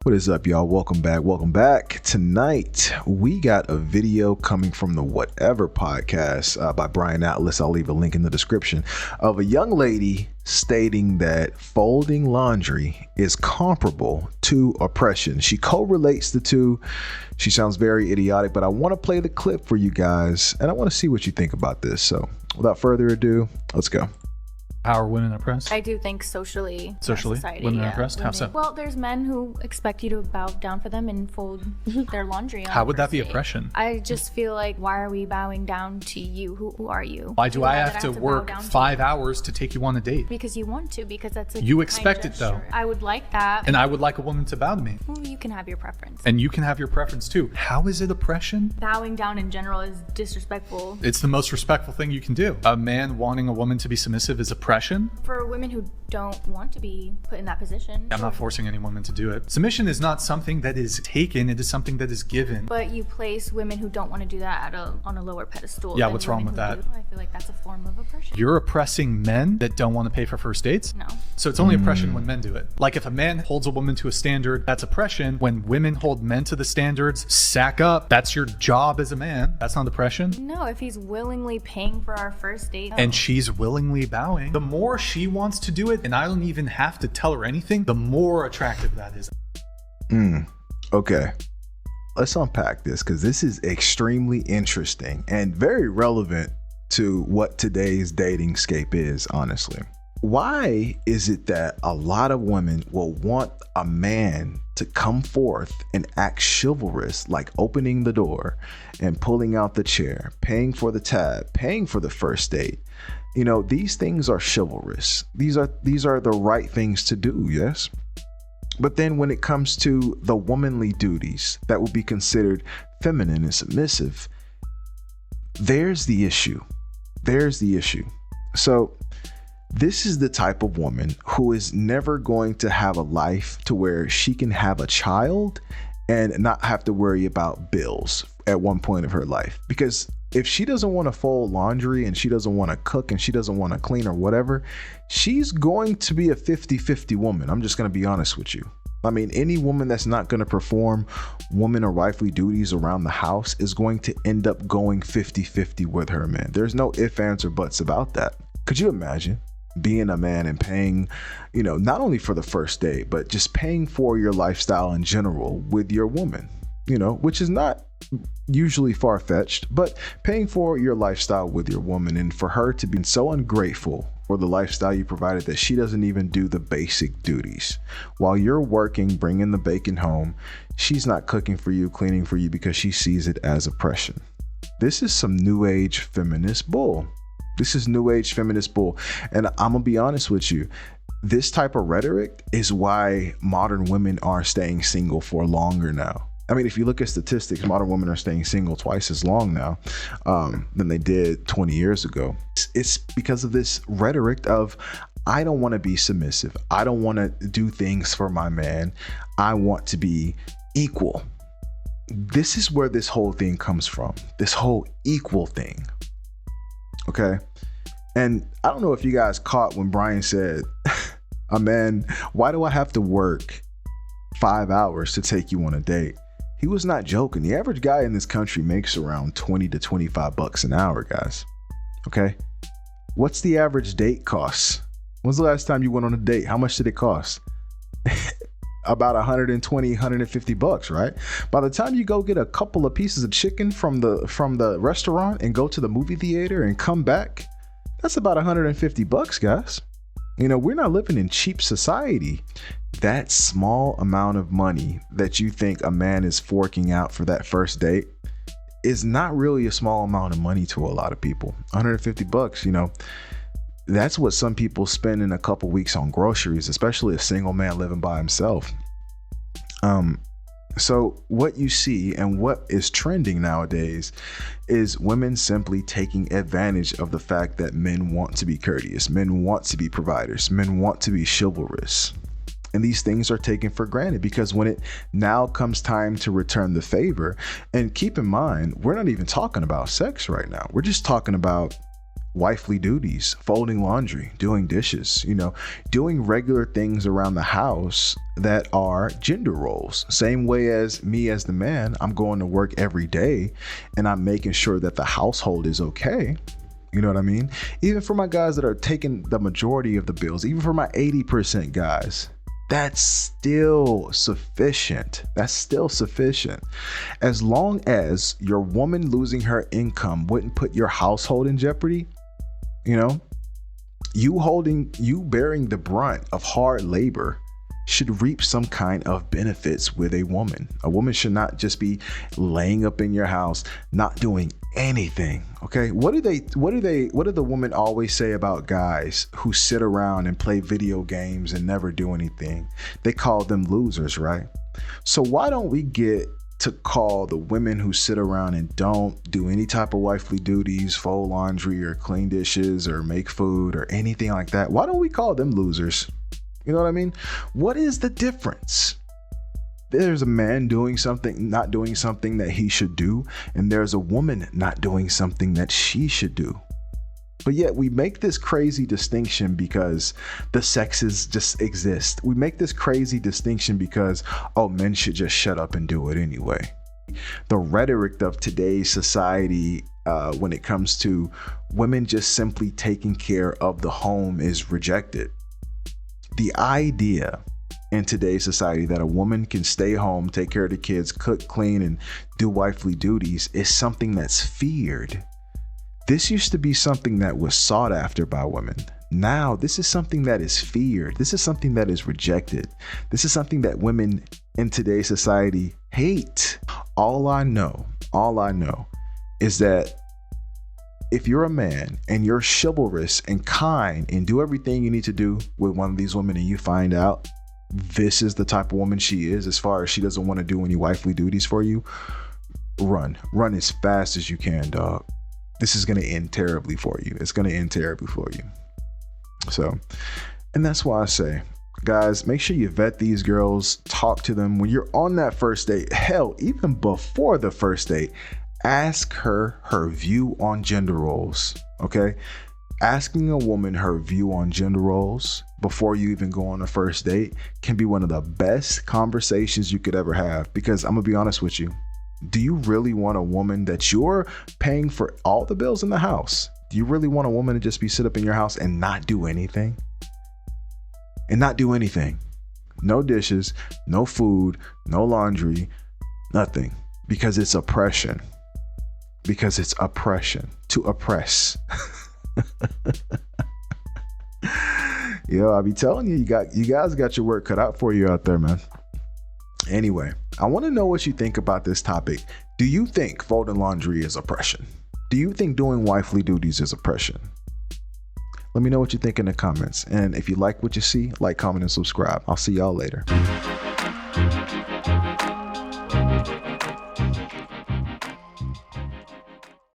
What is up, y'all? Welcome back. Welcome back. Tonight, we got a video coming from the Whatever podcast by Brian Atlas. I'll leave a link in the description of a young lady stating that folding laundry is comparable to oppression. She correlates the two. She sounds very idiotic, but I want to play the clip for you guys, and I want to see what you think about this. So without further ado, let's go. How are women oppressed? I do think socially, society, women are oppressed. How so? Well, there's men who expect you to bow down for them and fold their laundry. How would that be oppression? I just feel like, why are we bowing down to you? Who are you? Why do I have to work 5 hours to take you on a date? Because you want to. Because that's a you expect it though. I would like that. And I would like a woman to bow to me. Well, you can have your preference. And you can have your preference too. How is it oppression? Bowing down in general is disrespectful. It's the most respectful thing you can do. A man wanting a woman to be submissive is oppression. For women who don't want to be put in that position. I'm not forcing any woman to do it. Submission is not something that is taken, it is something that is given. But you place women who don't want to do that on a lower pedestal. Yeah, what's wrong with that? I feel like that's a form of oppression. You're oppressing men that don't want to pay for first dates? No. So it's only oppression when men do it. Like if a man holds a woman to a standard, that's oppression. When women hold men to the standards, sack up. That's your job as a man. That's not oppression. No, if he's willingly paying for our first date. No. And she's willingly bowing. The more she wants to do it, and I don't even have to tell her anything, the more attractive that is. Okay. Let's unpack this because this is extremely interesting and very relevant to what today's dating scape is, honestly. Why is it that a lot of women will want a man to come forth and act chivalrous, like opening the door and pulling out the chair, paying for the tab, paying for the first date? You know, these things are chivalrous. These are the right things to do, yes? But then when it comes to the womanly duties that would be considered feminine and submissive, there's the issue. So this is the type of woman who is never going to have a life to where she can have a child and not have to worry about bills at one point of her life. Because if she doesn't want to fold laundry and she doesn't want to cook and she doesn't want to clean or whatever, she's going to be a 50-50 woman. I'm just going to be honest with you. I mean, any woman that's not going to perform woman or wifely duties around the house is going to end up going 50-50 with her man. There's no ifs, ands, or buts about that. Could you imagine being a man and paying, not only for the first date, but just paying for your lifestyle in general with your woman, which is not usually far-fetched, but paying for your lifestyle with your woman, and for her to be so ungrateful for the lifestyle you provided that she doesn't even do the basic duties. While you're working, bringing the bacon home, she's not cooking for you, cleaning for you, because she sees it as oppression. This is some new age feminist bull. And I'm gonna be honest with you. This type of rhetoric is why modern women are staying single for longer now. I mean, if you look at statistics, modern women are staying single twice as long now than they did 20 years ago. It's because of this rhetoric of, I don't want to be submissive. I don't want to do things for my man. I want to be equal. This is where this whole thing comes from, this whole equal thing. Okay. And I don't know if you guys caught when Brian said, man, why do I have to work 5 hours to take you on a date? He was not joking. The average guy in this country makes around 20 to 25 bucks an hour, guys. Okay. What's the average date cost? When's the last time you went on a date? How much did it cost? About 120, 150 bucks, right? By the time you go get a couple of pieces of chicken from the restaurant and go to the movie theater and come back, that's about 150 bucks, guys. We're not living in cheap society. That small amount of money that you think a man is forking out for that first date is not really a small amount of money to a lot of people. 150 bucks, that's what some people spend in a couple weeks on groceries, especially a single man living by himself. So what you see and what is trending nowadays is women simply taking advantage of the fact that men want to be courteous, men want to be providers, men want to be chivalrous. And these things are taken for granted because when it now comes time to return the favor, and keep in mind, we're not even talking about sex right now. We're just talking about wifely duties, folding laundry, doing dishes, doing regular things around the house that are gender roles. Same way as me as the man, I'm going to work every day and I'm making sure that the household is okay. You know what I mean? Even for my guys that are taking the majority of the bills, even for my 80% guys, that's still sufficient. That's still sufficient. As long as your woman losing her income wouldn't put your household in jeopardy, you bearing the brunt of hard labor should reap some kind of benefits with a woman. A woman should not just be laying up in your house, not doing anything. Okay. What do the women always say about guys who sit around and play video games and never do anything? They call them losers, right? So why don't we get to call the women who sit around and don't do any type of wifely duties, fold laundry or clean dishes or make food or anything like that? Why don't we call them losers? You know what I mean? What is the difference? There's a man not doing something that he should do, and there's a woman not doing something that she should do. But yet we make this crazy distinction because the sexes just exist. We make this crazy distinction because, men should just shut up and do it anyway. The rhetoric of today's society, when it comes to women just simply taking care of the home, is rejected. The idea in today's society that a woman can stay home, take care of the kids, cook, clean, and do wifely duties is something that's feared. This used to be something that was sought after by women. Now, this is something that is feared. This is something that is rejected. This is something that women in today's society hate. All I know is that if you're a man and you're chivalrous and kind and do everything you need to do with one of these women, and you find out this is the type of woman she is, as far as she doesn't want to do any wifely duties for you, run as fast as you can, dog. This is going to end terribly for you. It's going to end terribly for you. So, and that's why I say, guys, make sure you vet these girls, talk to them when you're on that first date. Hell, even before the first date, ask her view on gender roles. Okay. Asking a woman her view on gender roles before you even go on a first date can be one of the best conversations you could ever have. Because I'm gonna be honest with you. Do you really want a woman that you're paying for all the bills in the house? Do you really want a woman to just be sit up in your house and not do anything? No dishes, no food, no laundry, nothing. Because it's oppression. To oppress. Yo, I be telling you, you guys got your work cut out for you out there, man. Anyway, I want to know what you think about this topic. Do you think folding laundry is oppression? Do you think doing wifely duties is oppression? Let me know what you think in the comments. And if you like what you see, like, comment, and subscribe. I'll see y'all later.